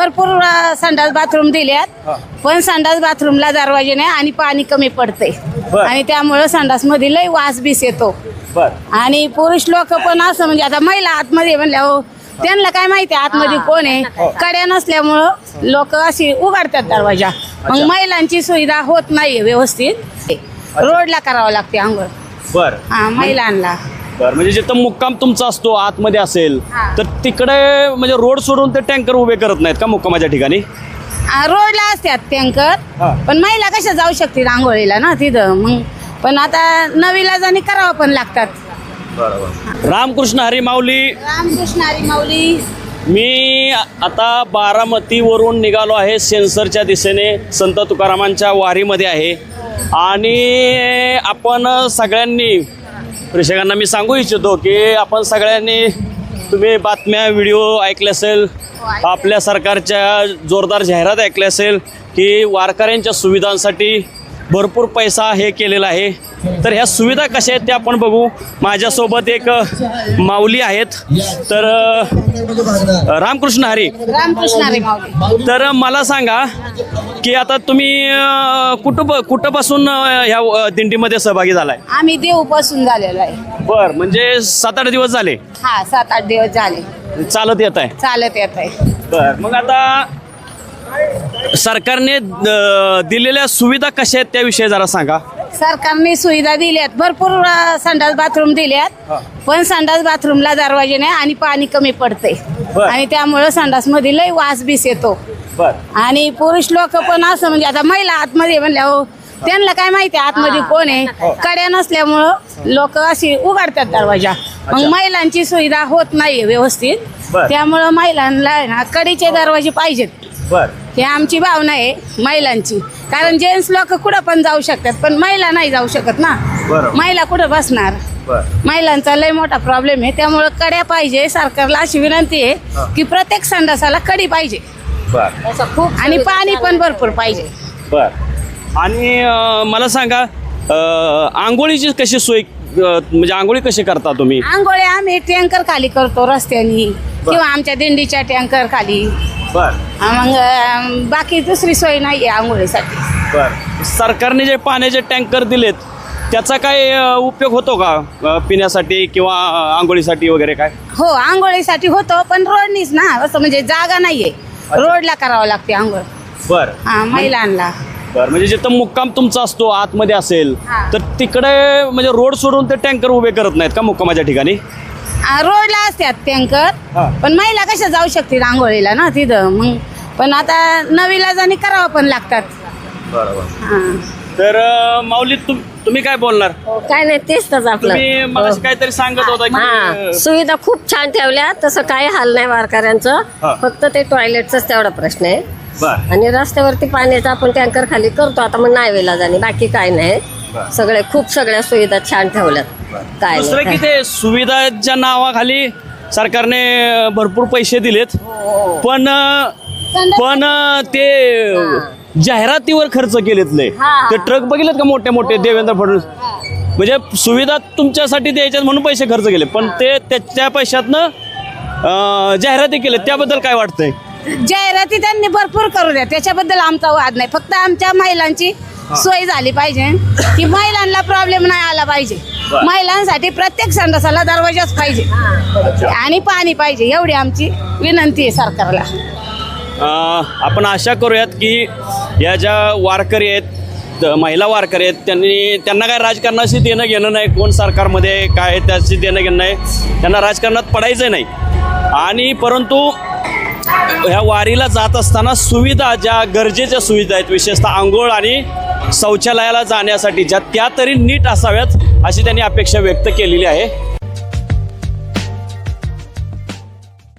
भरपूर संडास बाथरूम दिल्यात, पण संडास बाथरूमला दरवाजे नाही आणि पाणी कमी पडते आणि त्यामुळे संडास मध्ये लय वास बीस येतो. आणि पुरुष लोक पण असं म्हणजे आता महिला आतमध्ये म्हणल्यावर त्यांना काय माहिती आतमध्ये कोण आहे, कड्या नसल्यामुळं लोक अशी उघडतात दरवाजा. मग महिलांची सुविधा होत नाहीये व्यवस्थित, रोडला करावं लागते आंघोळ. हा महिलांना म्हणजे जिथं मुक्काम तुमचा असतो आतमध्ये असेल तर तिकडे म्हणजे रोड सोडून ते टँकर उभे करत नाहीत का मुक्कामाच्या ठिकाणी? रोडला असतात टँकर, पण महिला कशा जाऊ शकतील आंघोळीला ना तिथं. मग पण आता नवीलाजानी करावं पण लागतात. रामकृष्ण हरी माऊली. रामकृष्ण हरी माऊली. मी आता बारामतीवरून निघालो आहे सेन्सरच्या दिशेने, संत तुकारामांच्या वारीमध्ये आहे. आणि आपण सगळ्यांनी प्रेक्षकांना मी सांगू इच्छितो की आपण सगळ्यांनी तुम्ही बातम्या व्हिडिओ ऐकले असेल, आपल्या सरकारच्या जोरदार जाहिरात ऐकल्या असेल की वारकऱ्यांच्या सुविधांसाठी भरपूर पैसा हे केलेला आहे. तर ह्या सुविधा कशा आहेत ते आपण बघू. माझ्यासोबत एक माऊली आहेत. तर रामकृष्ण हरी. रामकृष्ण हरी माऊली. तर मला सांगा की आता तुम्ही कुठंपासून ह्या दिंडीमध्ये सहभागी झालाय? आम्ही देऊपासून झालेलो आहे. बर, म्हणजे 7-8 दिवस झाले? हा 7-8 दिवस झाले. चालत येत आहे? चालत येत आहे. बर, मग आता सरकारने दिलेल्या सुविधा कशा आहेत त्याविषयी जरा सांगा. सरकारने सुविधा दिल्यात, भरपूर संडास बाथरूम दिल्यात, पण संडास बाथरूमला दरवाजे नाही आणि पाणी कमी पडते आणि त्यामुळे संडास मध्ये लय वास बीस येतो. आणि पुरुष लोक पण असं म्हणजे आता महिला आतमध्ये म्हणल्यावर त्यांना काय माहिती आतमध्ये कोण आहे, कड्या नसल्यामुळं लोक अशी उघडतात दरवाजा. मग महिलांची सुविधा होत नाहीये व्यवस्थित, त्यामुळं महिलांना ना कडेचे दरवाजे पाहिजेत. ही आमची भावना आहे महिलांची. कारण जेंट्स लोक कुठं पण जाऊ शकतात, पण महिला नाही जाऊ शकत ना. महिला कुठं बसणार? महिलांचा लय मोठा प्रॉब्लेम आहे. त्यामुळे कड्या पाहिजे. सरकारला अशी विनंती आहे की प्रत्येक संडासाला कडी पाहिजे खूप, आणि पाणी पण भरपूर पाहिजे. आणि मला सांगा आंघोळीची कशी सोय, म्हणजे आंघोळी कशी करता तुम्ही? आंघोळी आम्ही टँकर खाली करतो रस्त्यानी किंवा आमच्या दिंडीच्या टँकर खाली. मग बाकी दुसरी सोय नाहीये आंघोळीसाठी. सरकारने जे पाण्याचे टँकर दिलेत त्याचा काय उपयोग होतो का पिण्यासाठी किंवा आंघोळीसाठी वगैरे काय? हो आंघोळीसाठी होतो, पण रोडनीच ना, असं म्हणजे जागा नाहीये, रोडला करावं लागते आंघोळ. हा महिलांना. म्हणजे जिथं मुक्काम तुमचा असतो आतमध्ये असेल तर तिकडे म्हणजे रोड सोडून ते टँकर उभे करत नाहीत का मुक्कामाच्या ठिकाणी? रोडला असतात टँकर, पण महिला कशा जाऊ शकतील आंघोळीला ना तिथं. मग पण आता नवीलाजानी करावं पण लागतात. तर माऊली तुम्ही काय बोलणार? काय नाही, तेच तर आपलं तुम्ही मला काहीतरी सांगत होता की सुविधा खूप छान ठेवल्या, तसं काही हाल नाही वारकऱ्यांचं. फक्त ते टॉयलेटचाच तेवढा प्रश्न आहे. आणि रस्त्यावरती पाण्याचा आपण टँकर खाली करतो आता, मग नाही वेला जाणे, बाकी काय नाही. सगळे खूप सगळ्या सुविधा छान ठेवल्यात. काय दुसरं की ते सुविधाच्या नावाखाली सरकारने भरपूर पैसे दिलेत, पण ते जाहिरातीवर खर्च केलेत नाही. ते ट्रक बघितलेत का मोठे मोठे देवेंद्र फडणवीस, म्हणजे सुविधा तुमच्यासाठी द्यायच्यात म्हणून पैसे खर्च केले, पण ते त्या पैशातनं जाहिराती केले. त्याबद्दल काय वाटतंय? जाहिराती त्यांनी भरपूर करू द्या, त्याच्याबद्दल आमचा वाद नाही. फक्त आमच्या महिलांची सोय झाली पाहिजे की महिलांना प्रॉब्लेम नाही आला पाहिजे. महिलांसाठी प्रत्येक संडासाला दरवाजाच पाहिजे आणि पाणी पाहिजे, एवढी आमची विनंती आहे सरकारला. आपण आशा करूयात की या ज्या वारकरी आहेत, महिला वारकरी आहेत, त्यांना काय राजकारणाशी देणं घेणं नाही, कोण सरकारमध्ये काय त्याशी देणं घेणं नाही, त्यांना राजकारणात पडायचं नाही. आणि परंतु ह्या वारीला जात असताना सुविधा ज्या गरजेच्या सुविधा आहेत, विशेषतः आंघोळ आणि शौचालयाला जाण्यासाठी त्या तरी नीट असाव्यात अशी त्यांनी अपेक्षा व्यक्त केलेली आहे.